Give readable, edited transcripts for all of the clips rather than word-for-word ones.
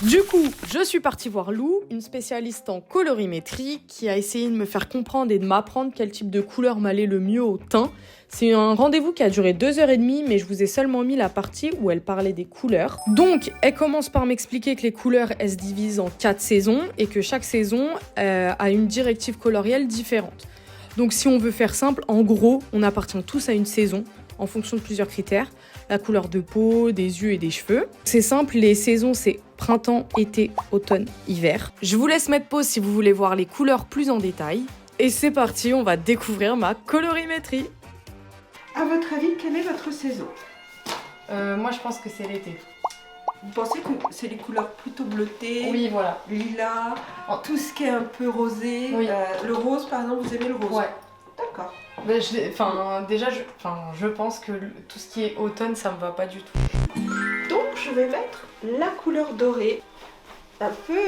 Du coup, je suis partie voir Lou, une spécialiste en colorimétrie, qui a essayé de me faire comprendre et de m'apprendre quel type de couleur m'allait le mieux au teint. C'est un rendez-vous qui a duré 2h30, mais je vous ai seulement mis la partie où elle parlait des couleurs. Donc, elle commence par m'expliquer que les couleurs, elles se divisent en 4 saisons et que chaque saison a une directive colorielle différente. Donc, si on veut faire simple, en gros, on appartient tous à une saison en fonction de plusieurs critères. La couleur de peau, des yeux et des cheveux. C'est simple, les saisons, c'est printemps, été, automne, hiver. Je vous laisse mettre pause si vous voulez voir les couleurs plus en détail. Et c'est parti, on va découvrir ma colorimétrie. À votre avis, quelle est votre saison? Moi, je pense que c'est l'été. Vous pensez que c'est les couleurs plutôt bleutées, Oui, voilà. lilas, tout ce qui est un peu rosé? Oui. Le rose, par exemple, vous aimez le rose? Ouais. D'accord. Déjà, je pense que tout ce qui est automne, ça me va pas du tout. Donc, je vais mettre la couleur dorée. Un peu,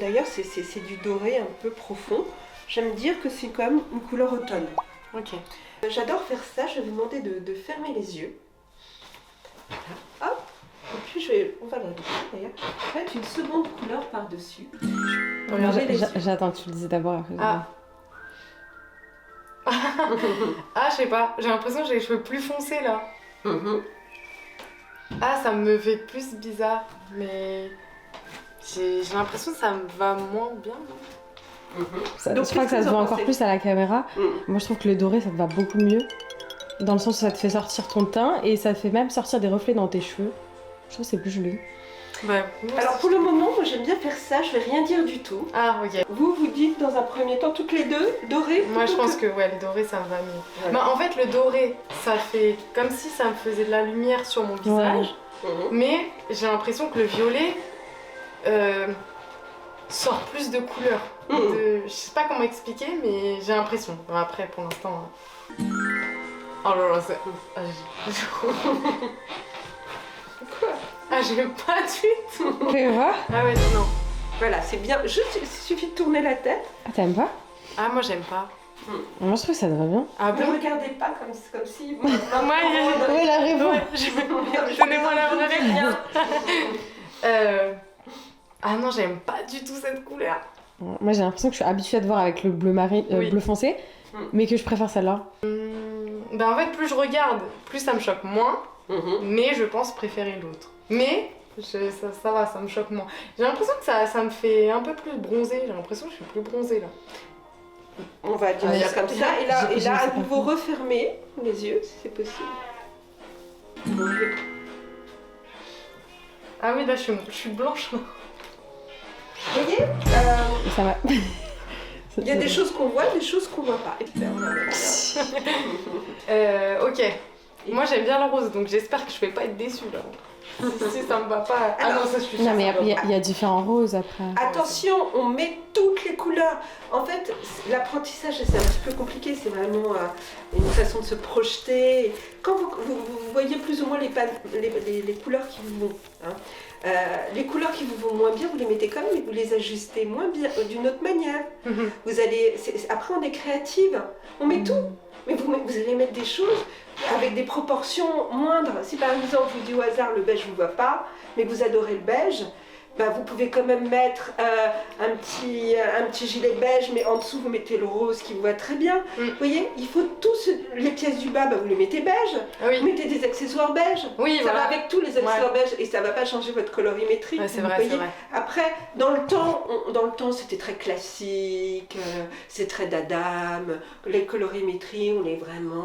d'ailleurs, c'est du doré un peu profond. J'aime dire que c'est quand même une couleur automne. Ok. J'adore faire ça. Je vais vous demander de fermer les yeux. Voilà. Hop. Et puis, on va la droite d'ailleurs. Je vais mettre une seconde couleur par-dessus. J'attends que tu le dises d'abord. Ah. Ah, je sais pas, j'ai l'impression que j'ai les cheveux plus foncés là. Ah, ça me fait plus bizarre, mais j'ai l'impression que ça me va moins bien. Donc, je crois que ça se voit encore plus à la caméra. Moi, je trouve que le doré, ça te va beaucoup mieux. Dans le sens où ça te fait sortir ton teint et ça te fait même sortir des reflets dans tes cheveux. Je trouve que c'est plus joli. Ouais, alors pour le moment, moi j'aime bien faire ça, je vais rien dire du tout. Ah, ok. Vous dites dans un premier temps toutes les deux, doré? Moi je pense que ouais, le doré ça me va mieux. Voilà. Bah, en fait, le doré, ça fait comme si ça me faisait de la lumière sur mon visage, mais j'ai l'impression que le violet sort plus de couleurs. Je sais pas comment expliquer, mais j'ai l'impression. Après, pour l'instant. Oh là là, c'est. Quoi? Ah, j'aime pas du tout. Tu vois? Ah ouais, non. Voilà, c'est bien. Juste, il suffit de tourner la tête. Ah, t'aimes pas? Ah, moi j'aime pas. Moi, je trouve que ça te va bien. Ah Ne bon? regardez pas comme si... Moi, Oui, la réponse. Donnez-moi la vraie réponse. Ah non, j'aime pas du tout cette couleur. Moi, j'ai l'impression que je suis habituée à te voir avec le bleu marine, bleu foncé, mais que je préfère celle-là. Bah en fait, plus je regarde, plus ça me choque moins, mais je pense préférer l'autre. Mais ça va, ça me choque moins. J'ai l'impression que ça me fait un peu plus bronzé, j'ai l'impression que je suis plus bronzée là. On va dire comme ça, et là à nouveau refermer les yeux, si c'est possible. Ah oui, là je suis blanche. Vous voyez, Ça va. il y a des choses qu'on voit, des choses qu'on voit pas. Ok. Moi j'aime bien le rose, donc j'espère que je vais pas être déçue là. Si ça me va pas. Ah non, ça je suis sûre. Non, mais il y a différents roses après. Attention, on met toutes les couleurs. En fait, l'apprentissage, c'est un petit peu compliqué. C'est vraiment une façon de se projeter. Quand vous voyez plus ou moins les couleurs qui vous vont, hein, les couleurs qui vous vont moins bien, vous les mettez quand même, mais vous les ajustez moins bien, d'une autre manière. Vous allez, après, on est créative. On met tout. Mais vous allez mettre des choses avec des proportions moindres. Si par exemple, je vous dis au hasard, le beige ne vous va pas, mais que vous adorez le beige, bah, vous pouvez quand même mettre un petit gilet beige, mais en dessous, vous mettez le rose qui vous va très bien. Vous voyez, il faut tous les pièces du bas, bah, vous les mettez beige. Vous mettez des accessoires beige. Ça va avec tous les accessoires beige et ça ne va pas changer votre colorimétrie. Ouais, c'est vrai, c'est vrai. Après, dans le temps, c'était très classique, c'est très d'Adam. Les colorimétries,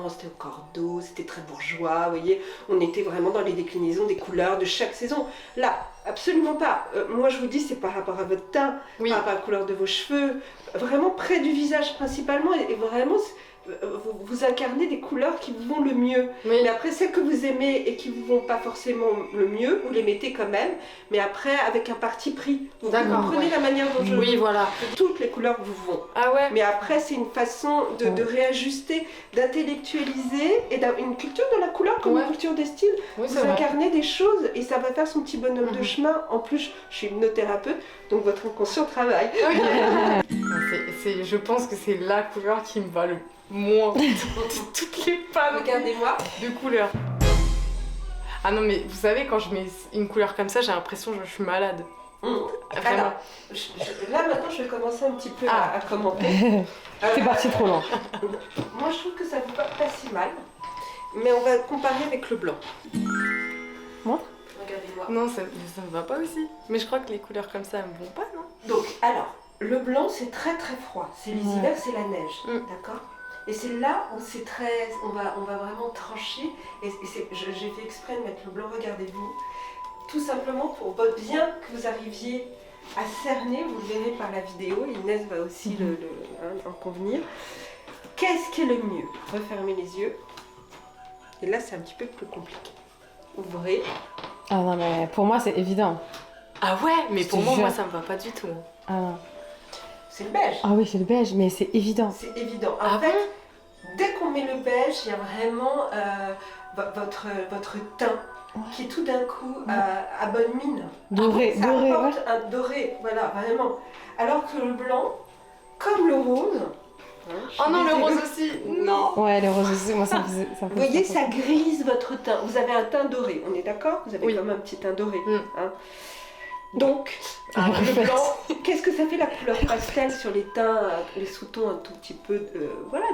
c'était au cordeau, c'était très bourgeois, vous voyez. On était vraiment dans les déclinaisons des couleurs de chaque saison. Là, absolument pas. Moi, je vous dis, c'est par rapport à votre teint, par rapport à la couleur de vos cheveux, vraiment près du visage principalement, et vraiment, vous incarnez des couleurs qui vous vont le mieux. Mais après, celles que vous aimez et qui vous vont pas forcément le mieux, vous les mettez quand même, mais après, avec un parti pris. Vous comprenez la manière dont je veux. Voilà. Toutes les couleurs vous vont. Ah ouais. Mais après, c'est une façon de réajuster, d'intellectualiser et une culture de la couleur comme une culture des styles. Vous incarnez des choses et ça va faire son petit bonhomme de chemin. En plus, je suis hypnothérapeute, donc votre inconscient travaille. Je pense que c'est la couleur qui me va le moins de toutes les pannes. Regardez-moi. De couleurs. Ah non, mais vous savez, quand je mets une couleur comme ça, j'ai l'impression que je suis malade. Alors, là maintenant je vais commencer un petit peu à commenter. C'est parti trop loin. Moi je trouve que ça ne va pas si mal, mais on va comparer avec le blanc. Montre. Regardez-moi. Non, ça me va pas aussi. Mais je crois que les couleurs comme ça, elles me vont pas, non? Donc, alors, le blanc c'est très très froid. C'est les hivers, c'est la neige, d'accord? Et c'est là où c'est très, on va vraiment trancher. Et j'ai fait exprès de mettre le blanc. Regardez-vous, tout simplement pour bien que vous arriviez à cerner, vous le verrez par la vidéo. Inès va aussi en convenir. Qu'est-ce qui est le mieux? Refermez les yeux. Et là, c'est un petit peu plus compliqué. Ouvrez. Ah non, mais pour moi, c'est évident. Ah ouais, mais Je pour te moi, jure. ça me va pas du tout. Ah non. C'est le beige. Ah oui, c'est le beige, mais c'est évident. C'est évident. En Ah fait, dès qu'on met le beige, il y a vraiment votre teint qui est tout d'un coup à bonne mine. Doré, Ça doré, apporte ouais. un doré, voilà, vraiment. Alors que le blanc, comme le rose. Oh non, le désolée. rose aussi. Non. Ouais, le rose aussi, moi ça me faisait. Ça me Vous faisait voyez, ça. ça grise votre teint. Vous avez un teint doré, on est d'accord? Vous avez Oui. comme un petit teint doré. Mm. Hein. Donc, Ah, le blanc, qu'est-ce que ça fait la couleur pastel sur les teints, les sous-tons un tout petit peu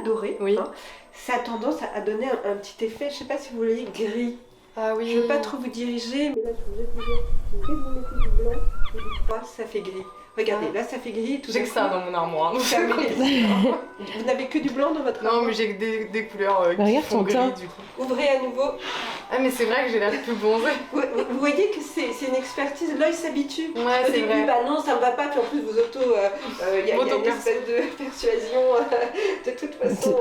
dorés, Oui. hein. Ça a tendance à donner un petit effet, je ne sais pas si vous voyez, gris. Ah oui. Je ne veux pas trop vous diriger, mais là je vous ai toujours, dès que vous mettez du blanc et du croix, ça fait gris. Regardez, là ça fait gris. Tout J'ai d'un que ça coup, dans mon armoire. fermez les yeux. Vous n'avez que du blanc dans votre Non, armoire. mais j'ai que des couleurs qui regarde font ton gris teint. du coup. Ouvrez à nouveau. Ah, mais c'est vrai que j'ai l'air plus bronzée. Vous voyez que c'est une expertise, l'œil s'habitue. Ouais, Au c'est début, vrai. bah non, ça me va pas, puis en plus vous il y a une espèce de persuasion, de toute façon.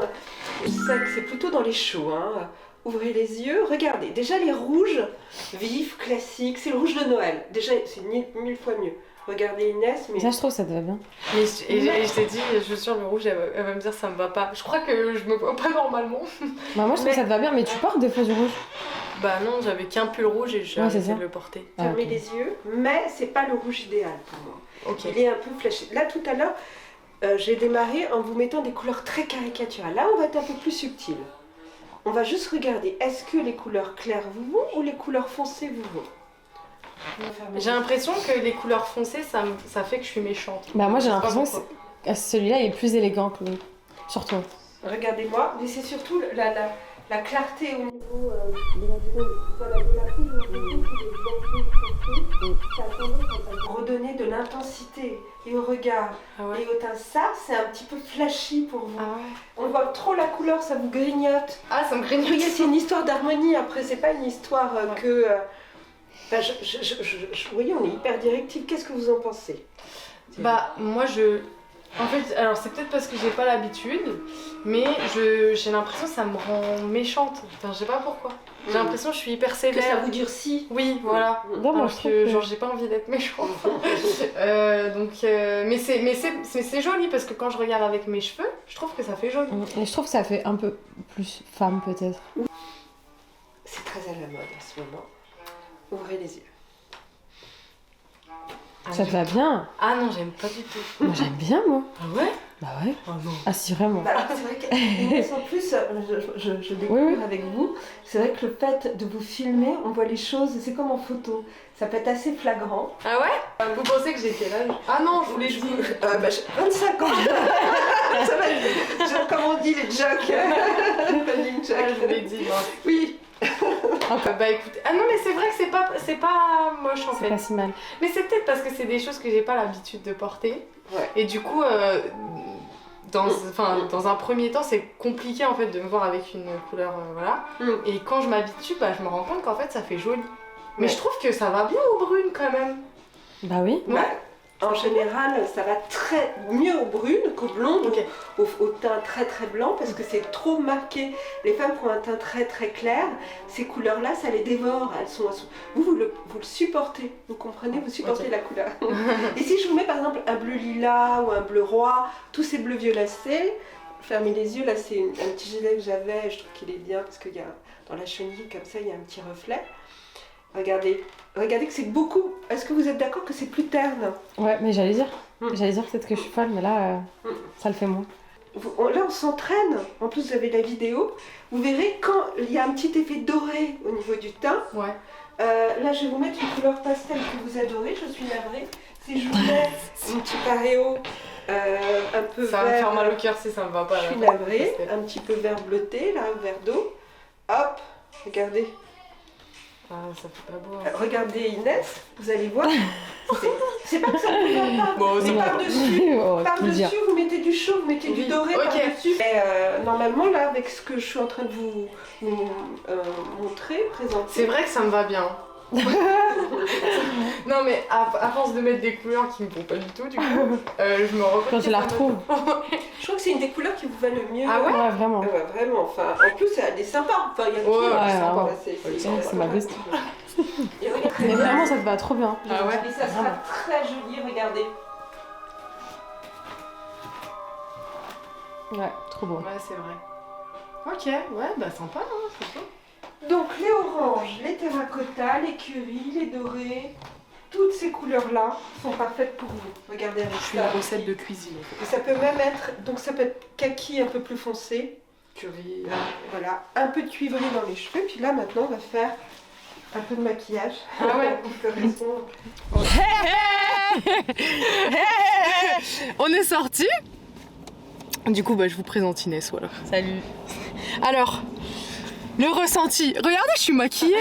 C'est plutôt dans les chauds, hein. Ouvrez les yeux, regardez, déjà les rouges, vifs, classiques, c'est le rouge de Noël. Déjà, c'est mille fois mieux. Regardez Inès, mais... Ça, je trouve que ça te va bien. Et je t'ai dit, je suis sûre, le rouge, elle va me dire ça me va pas. Je crois que je me vois pas normalement. Bah, moi, je trouve que ça te va bien, mais tu portes des fois du rouge. Bah non, j'avais qu'un pull rouge et j'ai Ouais, c'est arrêté ça. de le porter. Ah, fermez ok. les yeux, mais c'est pas le rouge idéal pour moi. Ok. Il est un peu flashy. Là, tout à l'heure, j'ai démarré en vous mettant des couleurs très caricaturales. Là, on va être un peu plus subtil. On va juste regarder, est-ce que les couleurs claires vous vont ou les couleurs foncées vous vont? J'ai l'impression que les couleurs foncées, ça fait que je suis méchante. Bah, moi, j'ai Je sais pas l'impression que pourquoi. celui-là il est plus élégant que l'autre. Sur toi. Regardez-moi, mais c'est surtout la clarté au niveau de la peau. Voilà, de la peau, j'ai l'impression que les blancs foncés, ça a tendance à vous redonner de l'intensité et au regard Ah ouais. et au teint. Ça, c'est un petit peu flashy pour vous. Ah ouais. On voit trop la couleur, ça vous grignote. Ah, ça me Vous grignote. voyez, c'est une histoire d'harmonie. Après, c'est pas une histoire que. Enfin, vous voyez, on est hyper directif. Qu'est-ce que vous en pensez? Bah, moi, en fait, alors c'est peut-être parce que j'ai pas l'habitude, mais j'ai l'impression que ça me rend méchante. Enfin, je sais pas pourquoi. J'ai l'impression que je suis hyper Que ça sévère. vous durcit. Oui, voilà. Non, moi, Alors je trouve que, que... genre, j'ai pas envie d'être méchante. Mais c'est joli parce que quand je regarde avec mes cheveux, je trouve que ça fait joli. Et je trouve que ça fait un peu plus femme, peut-être. C'est très à la mode en ce moment. Ouvrez les yeux. Ça te va bien. Ah non, j'aime pas du tout. Moi, j'aime bien, moi. Ah ouais? Bah ouais. Oh non. Ah si, vraiment. Bah, alors, c'est vrai qu'Inès, en plus, je découvre Oui, oui. avec vous, c'est vrai que le fait de vous filmer, on voit les choses, c'est comme en photo. Ça peut être assez flagrant. Ah ouais? Vous pensez que j'ai quel âge? Ah non, je vous l'ai dit. J'ai 25 ans. Ça va, comme on dit, les jokes. Running Ah, joke. je vous l'ai dit. Moi. Oui. Bah écoutez, ah non mais c'est vrai que c'est pas moche en C'est fait. pas si mal. Mais c'est peut-être parce que c'est des choses que j'ai pas l'habitude de porter. Ouais. Et du coup, dans un premier temps, c'est compliqué en fait de me voir avec une couleur, voilà. Et quand je m'habitue, bah je me rends compte qu'en fait ça fait joli. Mais Ouais. je trouve que ça va bien aux brunes quand même. Bah oui. Ouais. Bah, en général, ça va très mieux aux brunes qu'aux blondes, Ok. au teint très très blanc, parce que c'est trop marqué. Les femmes qui ont un teint très très clair, ces couleurs-là, ça les dévore. Vous le supportez, vous comprenez, vous supportez Ok. la couleur. Et si je vous mets par exemple un bleu lilas ou un bleu roi, tous ces bleus violacés, fermez les yeux, là c'est un petit gilet que j'avais, je trouve qu'il est bien, parce qu'il y a dans la chenille comme ça, il y a un petit reflet. Regardez que c'est beaucoup. Est-ce que vous êtes d'accord que c'est plus terne? Ouais, mais j'allais dire. Mm. J'allais dire peut-être que je suis folle, mais là, ça le fait moins. Là, on s'entraîne. En plus, vous avez la vidéo. Vous verrez quand il y a un petit effet doré au niveau du teint. Ouais. Là, je vais vous mettre une couleur pastel que vous adorez, je suis navrée. Si je vous mets un petit paréo un peu Ça vert... va me faire mal au cœur si ça me va pas. Je suis navrée, un petit peu vert bleuté, là, vert d'eau. Hop, regardez. Ah, ça fait pas beau. Regardez Inès, vous allez voir. C'est pas que ça ne vous va pas. Bon, Mais par-dessus, Par-dessus, vous mettez du chaud, vous mettez du doré ok. par-dessus. Et normalement, là, avec ce que je suis en train de vous montrer, présenter. C'est vrai que ça me va bien. Non mais à force de mettre des couleurs qui me vont pas du tout, du coup, je me rends compte Quand que je la ça me- retrouve. Je crois que c'est une des couleurs qui vous va le mieux. Ah ouais Ouais, vraiment. Ouais, vraiment. Enfin, en plus, elle est sympa. Enfin, il y a le Ouais, kilo, ouais, c'est sympa. ouais. C'est ma best. Et regardez. Mais vraiment, ça te va trop bien. Ah ouais. Et ça sera très joli, regardez. Ouais, trop beau. Ouais, c'est vrai. Ok, ouais, bah sympa, hein, c'est cool. Donc les oranges, les terracottas, les curry, les dorés, toutes ces couleurs-là sont parfaites pour vous. Regardez avec Je suis une ça. recette de cuisine. Et ça peut même être, donc ça peut être kaki un peu plus foncé. Curry. Voilà, un peu de cuivrerie dans les cheveux. Puis là maintenant on va faire un peu de maquillage. Ah ouais. Qui correspond. On est sortis. Du coup, bah, je vous présente Inès, voilà. Salut. Alors, le ressenti. Regardez, je suis maquillée.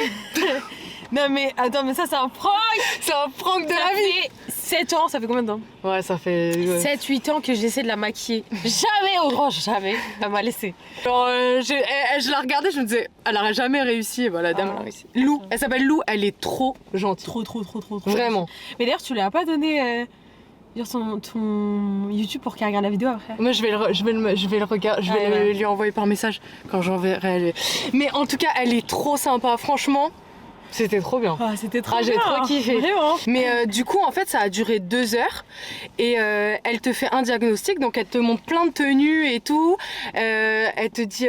Non mais attends, mais ça c'est un prank. C'est un prank de la vie. 7 ans, ça fait combien de temps Ouais, ça fait... 7-8 ans que j'essaie de la maquiller. Jamais orange, jamais. Elle m'a laissé. Genre, je la regardais, je me disais, elle aurait jamais réussi. Et voilà, la dame, elle a réussi. Lou, elle s'appelle Lou, elle est trop gentille. Trop. Vraiment. Mais d'ailleurs, tu lui as pas donné ton YouTube pour qu'elle regarde la vidéo après. Moi, je vais le regarder, je vais Ouais. lui envoyer par message quand j'enverrai. Mais en tout cas, elle est trop sympa, franchement. C'était trop bien. Ah, c'était trop Ah, j'ai bien. trop kiffé. Vraiment. Mais du coup, en fait, ça a duré 2 heures et elle te fait un diagnostic, donc elle te montre plein de tenues et tout. Elle te dit,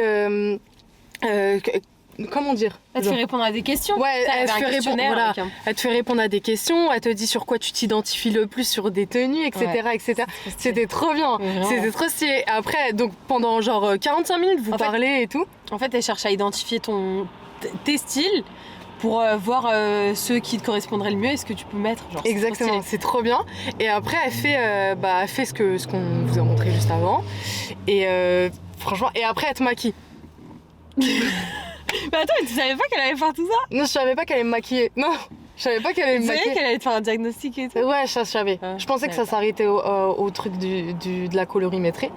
comment dire Elle te fait répondre à des questions. Ouais, elle te un fait répondre. questionnaire Voilà, avec un- elle te fait répondre à des questions. Elle te dit sur quoi tu t'identifies le plus sur des tenues, etc., Ouais. etc. C'était trop bien. Vraiment. C'était trop stylé. Après, donc pendant genre 45 minutes, vous En fait, parlez et tout. En fait, elle cherche à identifier tes styles pour voir ceux qui te correspondraient le mieux et ce que tu peux mettre. Genre, c'est trop Exactement, stylé. c'est trop bien. Et après, elle fait ce qu'on vous a montré juste avant. Et franchement, et après, elle te maquille. Mais attends, mais tu savais pas qu'elle allait faire tout ça? Non, je savais pas qu'elle allait me maquiller. Non, je savais pas qu'elle allait Tu me savais maquiller. qu'elle allait te faire un diagnostic et tout? Ouais, ça, je savais. Ah, Je pensais que ça d'accord. s'arrêtait au truc de la colorimétrie.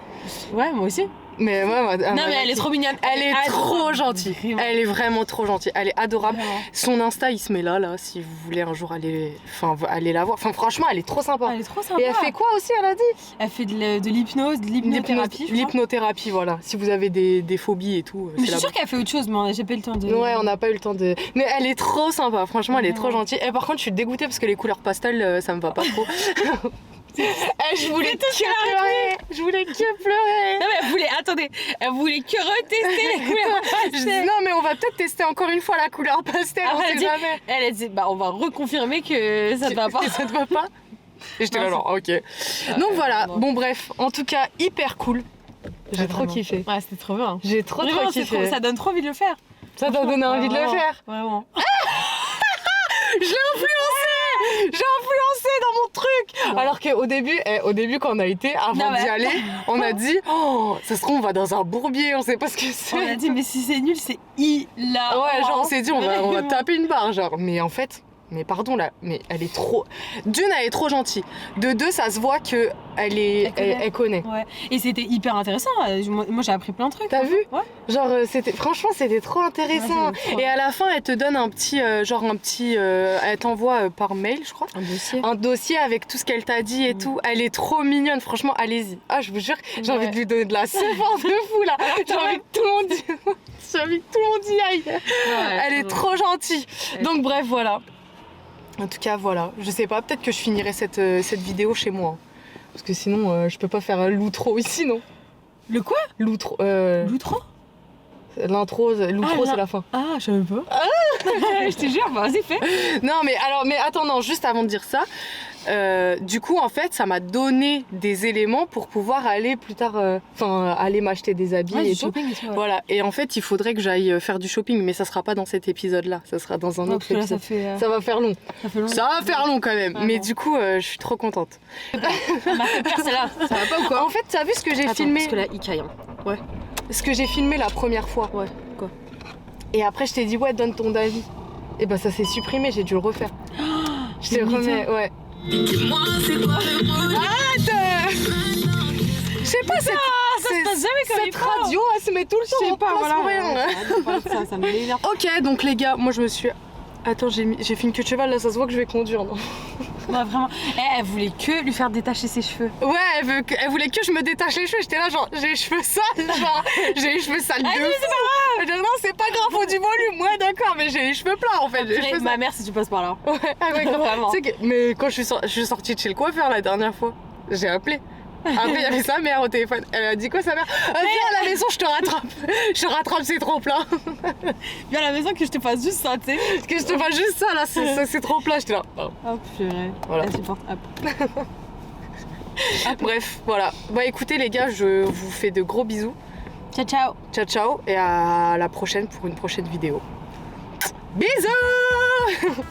Ouais, moi aussi. Mais ouais, Non, mais elle est trop mignonne. Elle est trop gentille. Vraiment. Elle est vraiment trop gentille. Elle est adorable. Vraiment. Son Insta, il se met là, si vous voulez un jour aller la voir. Enfin, franchement, elle est trop sympa. Elle est trop sympa. Et elle fait quoi aussi, elle a dit? Elle fait de l'hypnose, de l'hypnothérapie. je crois. L'hypnothérapie, voilà. Si vous avez des phobies et tout, Mais je c'est suis là-bas. sûre qu'elle fait autre chose, mais j'ai pas eu le temps de. Ouais, on n'a pas eu le temps de. Mais elle est trop sympa, franchement, elle est trop gentille. Et par contre, je suis dégoûtée parce que les couleurs pastel, ça me va pas trop. Je voulais que pleurer. Je voulais que pleurer. Non, mais elle voulait que retester les couleurs. Je dis non, mais on va peut-être tester encore une fois la couleur pastel, Ah, on elle sait dit- jamais. Elle a dit, bah on va reconfirmer que ça te va pas. Ça te va pas? Et j'étais là, Non, genre, ok. Donc voilà, non. bon, bref, en tout cas, hyper cool. J'ai trop Vraiment. kiffé. Ouais, c'était trop bien. J'ai trop Vraiment, c'est kiffé. ça donne trop envie de le faire. Ça t'a donné envie de le Vraiment. faire. Vraiment. Je l'ai influencé. J'ai influencé dans mon truc. Non. Alors qu'au début, quand on a été, avant Non, mais- d'y aller, on a dit, oh, ça se trouve, on va dans un bourbier, on sait pas ce que c'est. On a dit, mais si c'est nul, c'est hilarant. Ouais, genre on s'est dit on va Vraiment. taper une barre, genre. Mais en fait, mais pardon là, mais elle est trop. D'une, elle est trop gentille. De deux, ça se voit que elle connaît. Ouais. Et c'était hyper intéressant. Moi, j'ai appris plein de trucs. T'as vu? Ouais. Genre franchement c'était trop intéressant. Ouais, c'est trop. Et à la fin, elle te donne un petit elle t'envoie par mail, je crois. Un dossier. Un dossier avec tout ce qu'elle t'a dit et tout. Elle est trop mignonne, franchement, allez-y. Ah, je vous jure, j'ai envie de lui donner de la souffrance de fou là. J'ai envie que tout le monde j'ai envie que tout le monde y aille. Ouais, Elle est trop gentille. Donc bref, voilà. En tout cas, voilà. Je sais pas, peut-être que je finirai cette vidéo chez moi. Parce que sinon, je peux pas faire l'outro ici, non? Le quoi? L'outro. L'outro? L'intro, l'outro, Ah, c'est la fin. Ah, je savais pas. Je te jure, bah, vas-y, fais. Non, mais attends, non, juste avant de dire ça, Du coup, en fait, ça m'a donné des éléments pour pouvoir aller plus tard, aller m'acheter des habits et tout. Ouais. Voilà. Et en fait, il faudrait que j'aille faire du shopping, mais ça sera pas dans cet épisode-là. Ça sera dans un autre épisode. Ça va faire long. Ça va faire long quand même. Vraiment. Mais du coup, je suis trop contente. Elle m'a fait peur celle-là. Ça va pas ou quoi? En fait, t'as vu ce que j'ai filmé? Parce que là, il caille. Ouais. Ce que j'ai filmé la première fois. Ouais, quoi? Et après, je t'ai dit, ouais, donne ton avis. Et bah, ça s'est supprimé, j'ai dû le refaire. Je te remets, ouais. Dis-moi, c'est quoi le mot? Arrête! Je sais pas, ça se passe jamais comme cette radio, elle se met tout le temps Je sais en pas, place voilà. pour rien. Ça me l'énerve. Ok, donc les gars, moi je me suis... Attends, j'ai fait une queue de cheval, là ça se voit que je vais conduire, non? Ouais, vraiment. Elle voulait que lui faire détacher ses cheveux. Ouais, elle voulait que je me détache les cheveux, j'étais là genre, j'ai les cheveux sales, genre, j'ai les cheveux sales de fou. C'est pas grave. Non, c'est pas grave, faut du volume, ouais d'accord, mais j'ai les cheveux plats en fait. Après, ma mère, si tu passes par là. Ouais, ah ouais, Vraiment. Tu sais mais quand je suis sortie de chez le coiffeur la dernière fois, j'ai appelé. Après, il y avait sa mère au téléphone. Elle a dit quoi, sa mère? Viens à la maison, je te rattrape. Je te rattrape, c'est trop plat. Viens à la maison que je te fasse juste ça, tu sais. Que je te fasse juste ça, là, c'est trop plat. J'étais là. Oh. Hop, purée. Voilà. Elle supporte. Hop. Bref, voilà. Bah écoutez, les gars, je vous fais de gros bisous. Ciao, ciao. Ciao, ciao. Et à la prochaine pour une prochaine vidéo. Bisous!